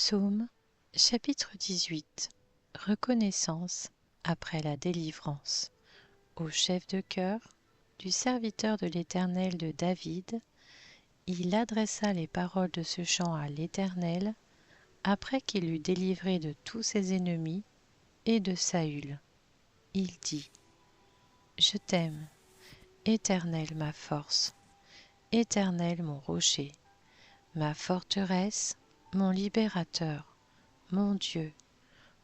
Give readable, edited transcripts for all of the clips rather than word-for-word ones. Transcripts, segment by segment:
Psaume, chapitre 18. Reconnaissance après la délivrance. Au chef de chœur, du serviteur de l'Éternel de David, il adressa les paroles de ce chant à l'Éternel, après qu'il eut délivré de tous ses ennemis et de Saül. Il dit : Je t'aime, Éternel ma force, Éternel mon rocher, ma forteresse, mon libérateur, mon Dieu,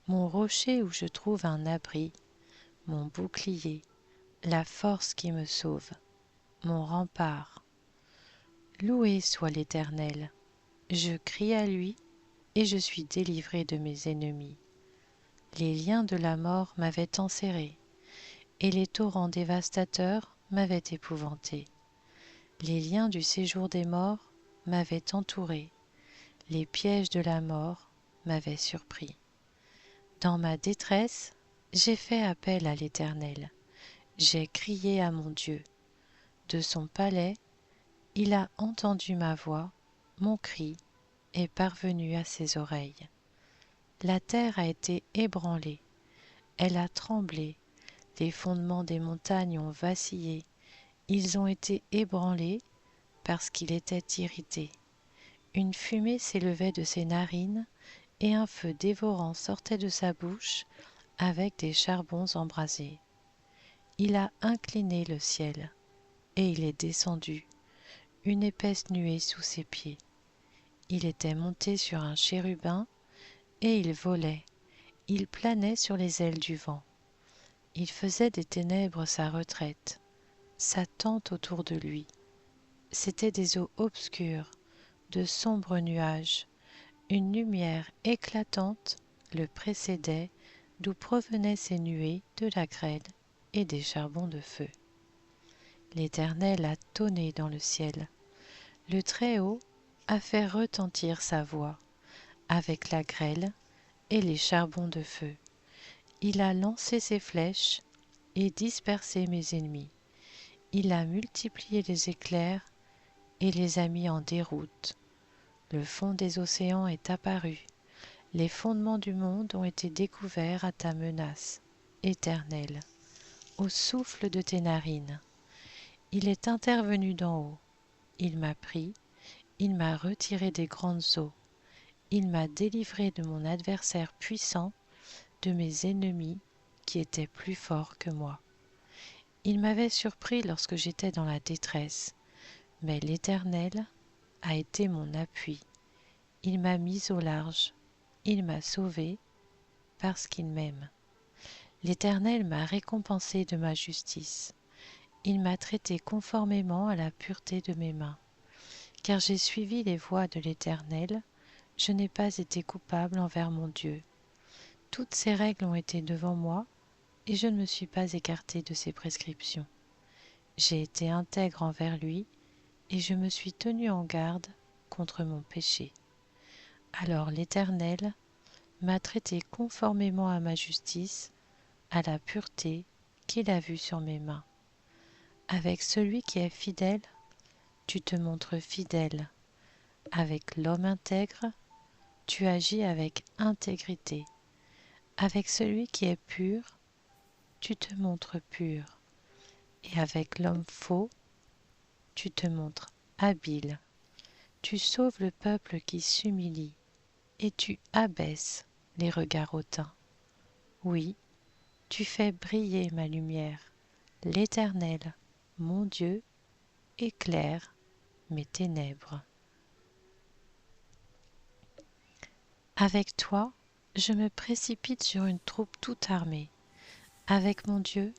mon rocher où je trouve un abri, mon bouclier, la force qui me sauve, mon rempart. Loué soit l'Éternel. Je crie à lui, et je suis délivré de mes ennemis. Les liens de la mort m'avaient enserré, et les torrents dévastateurs m'avaient épouvanté. Les liens du séjour des morts m'avaient entouré, les pièges de la mort m'avaient surpris. Dans ma détresse, j'ai fait appel à l'Éternel. J'ai crié à mon Dieu. De son palais, il a entendu ma voix, mon cri est parvenu à ses oreilles. La terre a été ébranlée, elle a tremblé, les fondements des montagnes ont vacillé, ils ont été ébranlés parce qu'il était irrité. Une fumée s'élevait de ses narines, et un feu dévorant sortait de sa bouche avec des charbons embrasés. Il a incliné le ciel, et il est descendu, une épaisse nuée sous ses pieds. Il était monté sur un chérubin, et il volait, il planait sur les ailes du vent. Il faisait des ténèbres sa retraite, sa tente autour de lui. C'étaient des eaux obscures, de sombres nuages. Une lumière éclatante le précédait, d'où provenaient ces nuées de la grêle et des charbons de feu. L'Éternel a tonné dans le ciel. Le Très-Haut a fait retentir sa voix avec la grêle et les charbons de feu. Il a lancé ses flèches et dispersé mes ennemis. Il a multiplié les éclairs et les a mis en déroute. Le fond des océans est apparu. Les fondements du monde ont été découverts à ta menace, Éternel, au souffle de tes narines. Il est intervenu d'en haut. Il m'a pris, il m'a retiré des grandes eaux. Il m'a délivré de mon adversaire puissant, de mes ennemis qui étaient plus forts que moi. Il m'avait surpris lorsque j'étais dans la détresse, mais l'Éternel a été mon appui. Il m'a mis au large, il m'a sauvé parce qu'il m'aime. L'Éternel m'a récompensé de ma justice. Il m'a traité conformément à la pureté de mes mains. Car j'ai suivi les voies de l'Éternel, je n'ai pas été coupable envers mon Dieu. Toutes ses règles ont été devant moi, et je ne me suis pas écarté de ses prescriptions. J'ai été intègre envers lui, et je me suis tenu en garde contre mon péché. Alors l'Éternel m'a traité conformément à ma justice, à la pureté qu'il a vue sur mes mains. Avec celui qui est fidèle, tu te montres fidèle. Avec l'homme intègre, tu agis avec intégrité. Avec celui qui est pur, tu te montres pur. Et avec l'homme faux, tu te montres habile. Tu sauves le peuple qui s'humilie, et tu abaisses les regards hautains. Oui, tu fais briller ma lumière. L'Éternel, mon Dieu, éclaire mes ténèbres. Avec toi, je me précipite sur une troupe toute armée. Avec mon Dieu,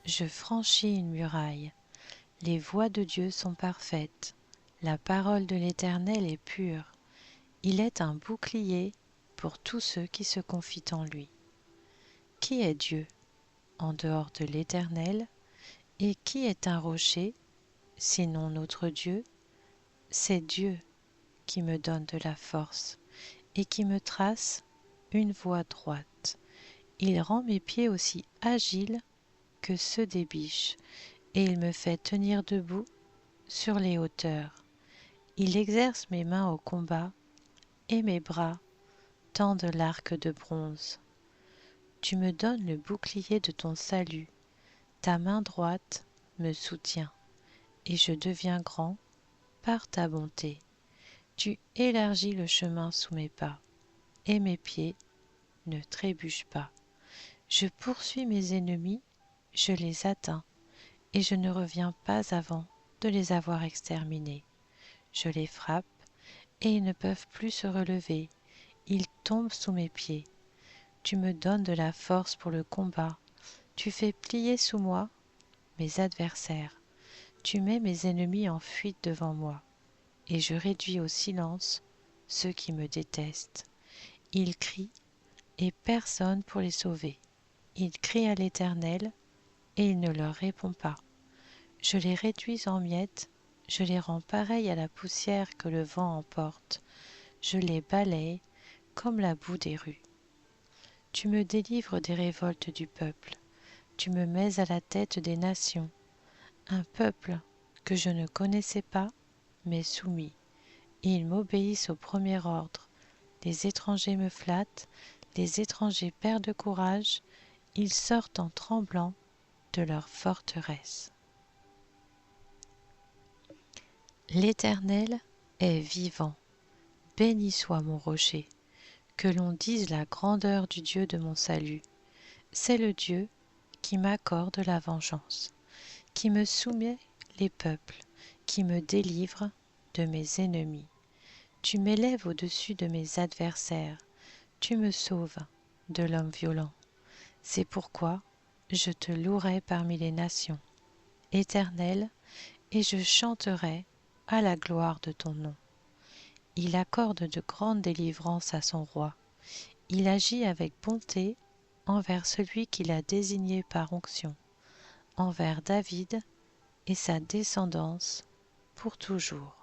je franchis une muraille. Les voies de Dieu sont parfaites. La parole de l'Éternel est pure. Il est un bouclier pour tous ceux qui se confient en lui. Qui est Dieu en dehors de l'Éternel, et qui est un rocher, sinon notre Dieu? C'est Dieu qui me donne de la force et qui me trace une voie droite. Il rend mes pieds aussi agiles que ceux des biches, et il me fait tenir debout sur les hauteurs. Il exerce mes mains au combat et mes bras tends de l'arc de bronze. Tu me donnes le bouclier de ton salut, ta main droite me soutient, et je deviens grand par ta bonté. Tu élargis le chemin sous mes pas, et mes pieds ne trébuchent pas. Je poursuis mes ennemis, je les atteins, et je ne reviens pas avant de les avoir exterminés. Je les frappe, et ils ne peuvent plus se relever, ils tombent sous mes pieds. Tu me donnes de la force pour le combat, tu fais plier sous moi mes adversaires, tu mets mes ennemis en fuite devant moi, et je réduis au silence ceux qui me détestent. Ils crient, et personne pour les sauver. Ils crient à l'Éternel, et il ne leur répond pas. Je les réduis en miettes, je les rends pareils à la poussière que le vent emporte. Je les balaye comme la boue des rues. Tu me délivres des révoltes du peuple, tu me mets à la tête des nations, un peuple que je ne connaissais pas, m'est soumis. Ils m'obéissent au premier ordre. Les étrangers me flattent, les étrangers perdent courage, ils sortent en tremblant de leur forteresse. L'Éternel est vivant, béni soit mon rocher, que l'on dise la grandeur du Dieu de mon salut. C'est le Dieu qui m'accorde la vengeance, qui me soumet les peuples, qui me délivre de mes ennemis. Tu m'élèves au-dessus de mes adversaires, tu me sauves de l'homme violent. C'est pourquoi je te louerai parmi les nations, Éternel, et je chanterai à la gloire de ton nom. Il accorde de grandes délivrances à son roi. Il agit avec bonté envers celui qu'il a désigné par onction, envers David et sa descendance pour toujours.